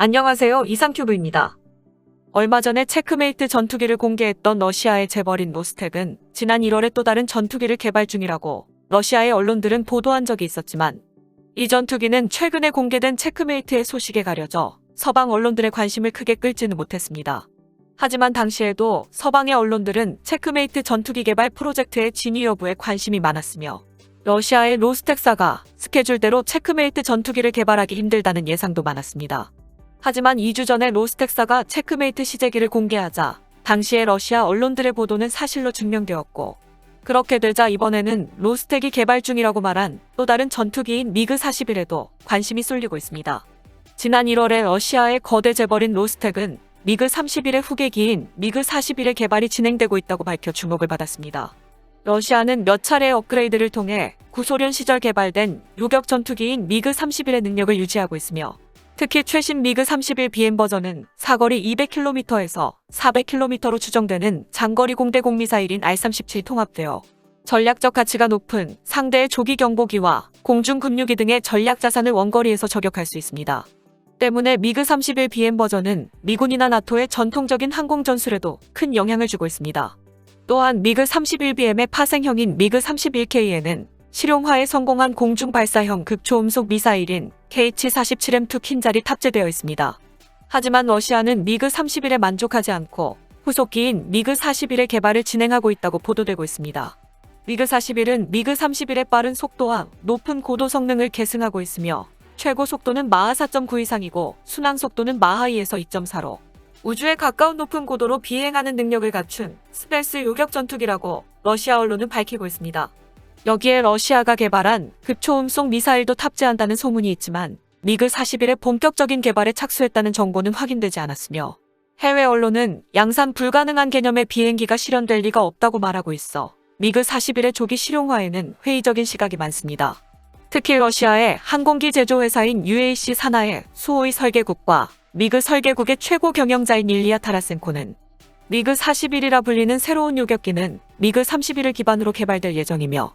안녕하세요. 이상큐브입니다. 얼마 전에 체크메이트 전투기를 공개했던 러시아의 재벌인 로스텍은 지난 1월에 또 다른 전투기를 개발 중이라고 러시아의 언론들은 보도한 적이 있었지만 이 전투기는 최근에 공개된 체크메이트의 소식에 가려져 서방 언론들의 관심을 크게 끌지는 못했습니다. 하지만 당시에도 서방의 언론들은 체크메이트 전투기 개발 프로젝트의 진위 여부에 관심이 많았으며 러시아의 로스텍사가 스케줄대로 체크메이트 전투기를 개발하기 힘들다는 예상도 많았습니다. 하지만 2주 전에 로스텍사가 체크메이트 시제기를 공개하자 당시의 러시아 언론들의 보도는 사실로 증명되었고, 그렇게 되자 이번에는 로스텍이 개발 중이라고 말한 또 다른 전투기인 미그-41에도 관심이 쏠리고 있습니다. 지난 1월에 러시아의 거대 재벌인 로스텍은 미그-31의 후계기인 미그-41의 개발이 진행되고 있다고 밝혀 주목을 받았습니다. 러시아는 몇 차례의 업그레이드를 통해 구소련 시절 개발된 요격 전투기인 미그-31의 능력을 유지하고 있으며, 특히 최신 미그-31BM 버전은 사거리 200km에서 400km로 추정되는 장거리 공대공 미사일인 R-37 통합되어 전략적 가치가 높은 상대의 조기 경보기와 공중 급류기 등의 전략 자산을 원거리에서 저격할 수 있습니다. 때문에 미그-31BM 버전은 미군이나 나토의 전통적인 항공 전술에도 큰 영향을 주고 있습니다. 또한 미그-31BM의 파생형인 미그-31K에는 실용화에 성공한 공중 발사형 극초음속 미사일인 KH-47M2 킨잘이 탑재되어 있습니다. 하지만 러시아는 미그-31에 만족하지 않고 후속기인 미그-41의 개발을 진행하고 있다고 보도되고 있습니다. 미그-41은 미그-31의 빠른 속도와 높은 고도 성능을 계승하고 있으며 최고 속도는 마하 4.9 이상이고 순항 속도는 마하 2에서 2.4로 우주에 가까운 높은 고도로 비행하는 능력을 갖춘 스텔스 요격 전투기라고 러시아 언론은 밝히고 있습니다. 여기에 러시아가 개발한 극초음속 미사일도 탑재한다는 소문이 있지만 미그-41의 본격적인 개발에 착수했다는 정보는 확인되지 않았으며, 해외 언론은 양산 불가능한 개념의 비행기가 실현될 리가 없다고 말하고 있어 미그-41의 조기 실용화에는 회의적인 시각이 많습니다. 특히 러시아의 항공기 제조회사인 UAC 산하의 수호의 설계국과 미그 설계국의 최고 경영자인 일리아 타라센코는 미그-41이라 불리는 새로운 요격기는 미그-31을 기반으로 개발될 예정이며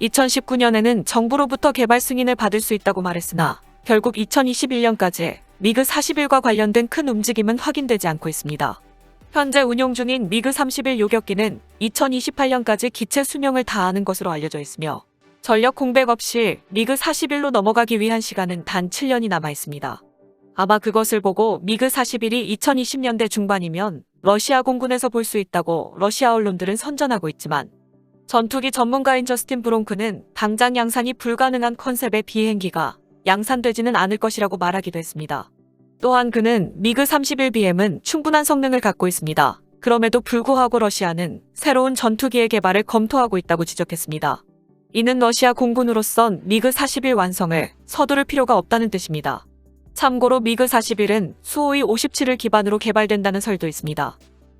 2019년에는 정부로부터 개발 승인을 받을 수 있다고 말했으나 결국 2021년까지 미그-41과 관련된 큰 움직임은 확인되지 않고 있습니다. 현재 운용 중인 미그-31 요격기는 2028년까지 기체 수명을 다하는 것으로 알려져 있으며 전력 공백 없이 미그-41로 넘어가기 위한 시간은 단 7년이 남아 있습니다. 아마 그것을 보고 미그-41이 2020년대 중반이면 러시아 공군에서 볼 수 있다고 러시아 언론들은 선전하고 있지만, 전투기 전문가인 저스틴 브롱크는 당장 양산이 불가능한 컨셉의 비행기가 양산되지는 않을 것이라고 말하기도 했습니다. 또한 그는 미그-31BM은 충분한 성능을 갖고 있습니다. 그럼에도 불구하고 러시아는 새로운 전투기의 개발을 검토하고 있다고 지적했습니다. 이는 러시아 공군으로선 미그-41 완성을 서두를 필요가 없다는 뜻입니다. 참고로 미그-41은 수호의 57을 기반으로 개발된다는 설도 있습니다.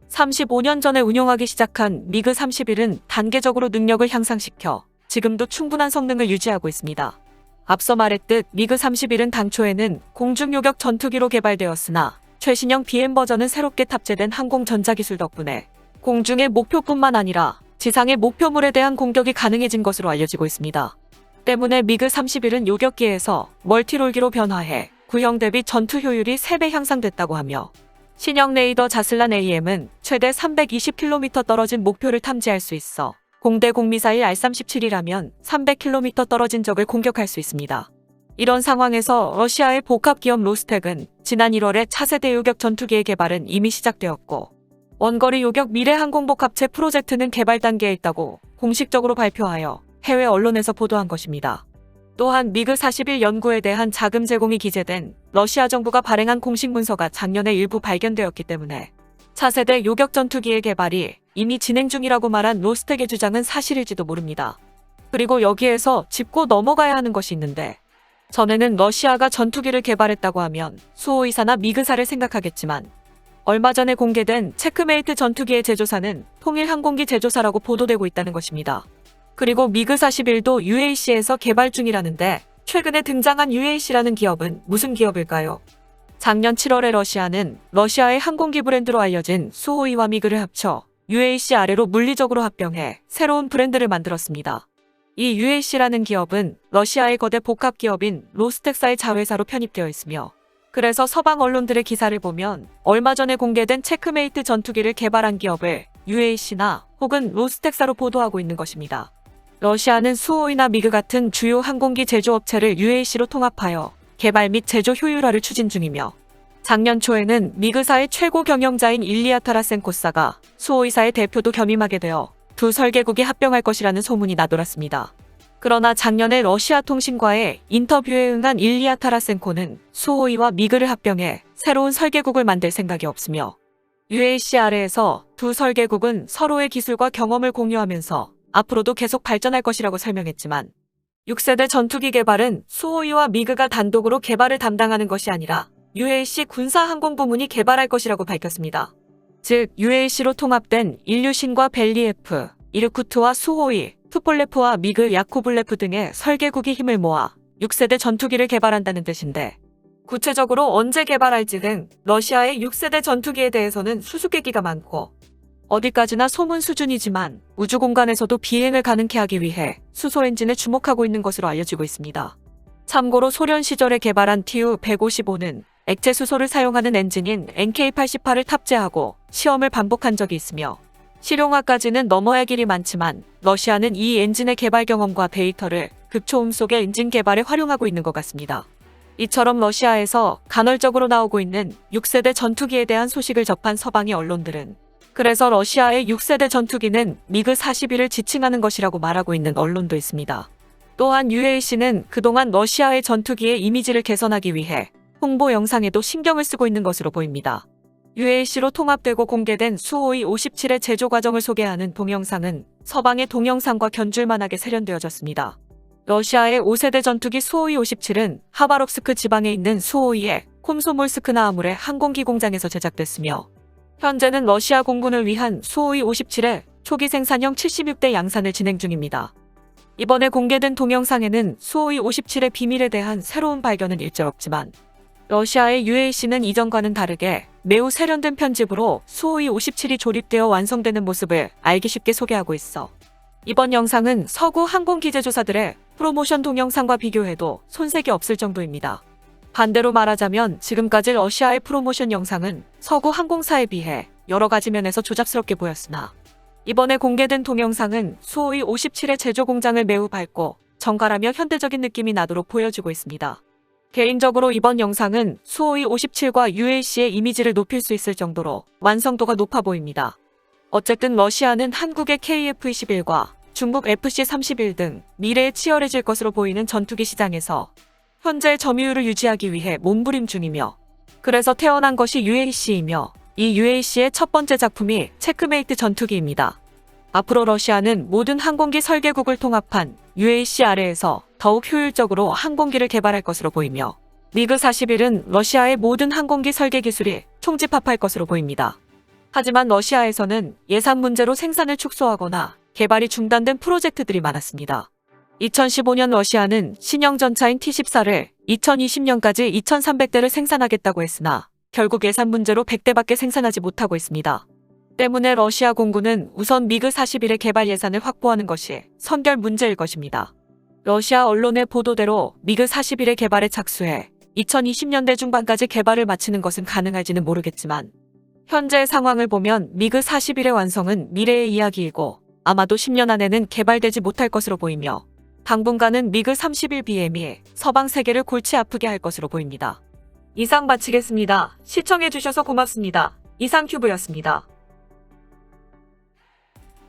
35년 전에 운용하기 시작한 미그-31은 단계적으로 능력을 향상시켜 지금도 충분한 성능을 유지하고 있습니다. 앞서 말했듯 미그-31은 당초에는 공중요격 전투기로 개발되었으나 최신형 BM 버전은 새롭게 탑재된 항공 전자기술 덕분에 공중의 목표뿐만 아니라 지상의 목표물에 대한 공격이 가능해진 것으로 알려지고 있습니다. 때문에 미그-31은 요격기에서 멀티롤기로 변화해 구형 대비 전투 효율이 3배 향상됐다고 하며, 신형 레이더 자슬란 AM은 최대 320km 떨어진 목표를 탐지할 수 있어 공대공 미사일 R-37이라면 300km 떨어진 적을 공격할 수 있습니다. 이런 상황에서 러시아의 복합기업 로스텍은 지난 1월에 차세대 요격 전투기의 개발은 이미 시작되었고, 원거리 요격 미래 항공복합체 프로젝트는 개발 단계에 있다고 공식적으로 발표하여 해외 언론에서 보도한 것입니다. 또한 미그-41 연구에 대한 자금 제공이 기재된 러시아 정부가 발행한 공식 문서가 작년에 일부 발견되었기 때문에 차세대 요격 전투기의 개발이 이미 진행 중이라고 말한 로스텍의 주장은 사실일지도 모릅니다. 그리고 여기에서 짚고 넘어가야 하는 것이 있는데, 전에는 러시아가 전투기를 개발했다고 하면 수호의사나 미그사를 생각하겠지만 얼마 전에 공개된 체크메이트 전투기의 제조사는 통일항공기 제조사라고 보도되고 있다는 것입니다. 그리고 미그-41도 UAC에서 개발 중이라는데, 최근에 등장한 UAC라는 기업은 무슨 기업일까요? 작년 7월에 러시아는 러시아의 항공기 브랜드로 알려진 수호이와 미그를 합쳐 UAC 아래로 물리적으로 합병해 새로운 브랜드를 만들었습니다. 이 UAC라는 기업은 러시아의 거대 복합기업인 로스텍사의 자회사로 편입되어 있으며, 그래서 서방 언론들의 기사를 보면 얼마 전에 공개된 체크메이트 전투기를 개발한 기업을 UAC나 혹은 로스텍사로 보도하고 있는 것입니다. 러시아는 수호이나 미그 같은 주요 항공기 제조업체를 UAC로 통합하여 개발 및 제조 효율화를 추진 중이며, 작년 초에는 미그사의 최고 경영자인 일리아 타라센코사가 수호이사의 대표도 겸임하게 되어 두 설계국이 합병할 것이라는 소문이 나돌았습니다. 그러나 작년에 러시아 통신과의 인터뷰에 응한 일리아 타라센코는 수호이와 미그를 합병해 새로운 설계국을 만들 생각이 없으며, UAC 아래에서 두 설계국은 서로의 기술과 경험을 공유하면서 앞으로도 계속 발전할 것이라고 설명했지만, 6세대 전투기 개발은 수호이와 미그가 단독으로 개발을 담당하는 것이 아니라 UAC 군사항공부문이 개발할 것이라고 밝혔습니다. 즉 UAC로 통합된 일류신과 벨리에프, 이르쿠트와 수호이, 투폴레프와 미그, 야코블레프 등의 설계국이 힘을 모아 6세대 전투기를 개발한다는 뜻인데, 구체적으로 언제 개발할지 등 러시아의 6세대 전투기에 대해서는 수수께끼가 많고 어디까지나 소문 수준이지만 우주 공간에서도 비행을 가능케 하기 위해 수소 엔진에 주목하고 있는 것으로 알려지고 있습니다. 참고로 소련 시절에 개발한 TU-155는 액체 수소를 사용하는 엔진인 NK-88을 탑재하고 시험을 반복한 적이 있으며, 실용화까지는 넘어야 할 길이 많지만 러시아는 이 엔진의 개발 경험과 데이터를 극초음속의 엔진 개발에 활용하고 있는 것 같습니다. 이처럼 러시아에서 간헐적으로 나오고 있는 6세대 전투기에 대한 소식을 접한 서방의 언론들은 그래서 러시아의 6세대 전투기는 미그 41을 지칭하는 것이라고 말하고 있는 언론도 있습니다. 또한 UAC는 그동안 러시아의 전투기의 이미지를 개선하기 위해 홍보 영상에도 신경을 쓰고 있는 것으로 보입니다. UAC로 통합되고 공개된 수호이 57의 제조 과정을 소개하는 동영상은 서방의 동영상과 견줄만하게 세련되어졌습니다. 러시아의 5세대 전투기 수호이 57은 하바롭스크 지방에 있는 수호이의 콤소몰스크나 아물의 항공기 공장에서 제작됐으며, 현재는 러시아 공군을 위한 수호이 57의 초기 생산형 76대 양산을 진행 중입니다. 이번에 공개된 동영상에는 수호이 57의 비밀에 대한 새로운 발견은 일절 없지만, 러시아의 UAC는 이전과는 다르게 매우 세련된 편집으로 수호이 57이 조립되어 완성되는 모습을 알기 쉽게 소개하고 있어 이번 영상은 서구 항공기 제조사들의 프로모션 동영상과 비교해도 손색이 없을 정도입니다. 반대로 말하자면 지금까지 러시아의 프로모션 영상은 서구 항공사에 비해 여러 가지 면에서 조잡스럽게 보였으나, 이번에 공개된 동영상은 수호이 57의 제조 공장을 매우 밝고 정갈하며 현대적인 느낌이 나도록 보여주고 있습니다. 개인적으로 이번 영상은 수호이 57과 UAC의 이미지를 높일 수 있을 정도로 완성도가 높아 보입니다. 어쨌든 러시아는 한국의 KF-21과 중국 FC-31 등 미래에 치열해질 것으로 보이는 전투기 시장에서 현재 점유율을 유지하기 위해 몸부림 중이며, 그래서 태어난 것이 UAC이며 이 UAC의 첫 번째 작품이 체크메이트 전투기입니다. 앞으로 러시아는 모든 항공기 설계국을 통합한 UAC 아래에서 더욱 효율적으로 항공기를 개발할 것으로 보이며, 미그 41은 러시아의 모든 항공기 설계 기술이 총집합할 것으로 보입니다. 하지만 러시아에서는 예산 문제로 생산을 축소하거나 개발이 중단된 프로젝트들이 많았습니다. 2015년 러시아는 신형 전차인 T-14를 2020년까지 2,300대를 생산하겠다고 했으나 결국 예산 문제로 100대밖에 생산하지 못하고 있습니다. 때문에 러시아 공군은 우선 미그 41의 개발 예산을 확보하는 것이 선결 문제일 것입니다. 러시아 언론의 보도대로 미그 41의 개발에 착수해 2020년대 중반까지 개발을 마치는 것은 가능할지는 모르겠지만, 현재 상황을 보면 미그 41의 완성은 미래의 이야기이고 아마도 10년 안에는 개발되지 못할 것으로 보이며, 당분간은 미그 31BM이 서방 세계를 골치 아프게 할 것으로 보입니다. 이상 마치겠습니다. 시청해주셔서 고맙습니다. 이상큐브였습니다.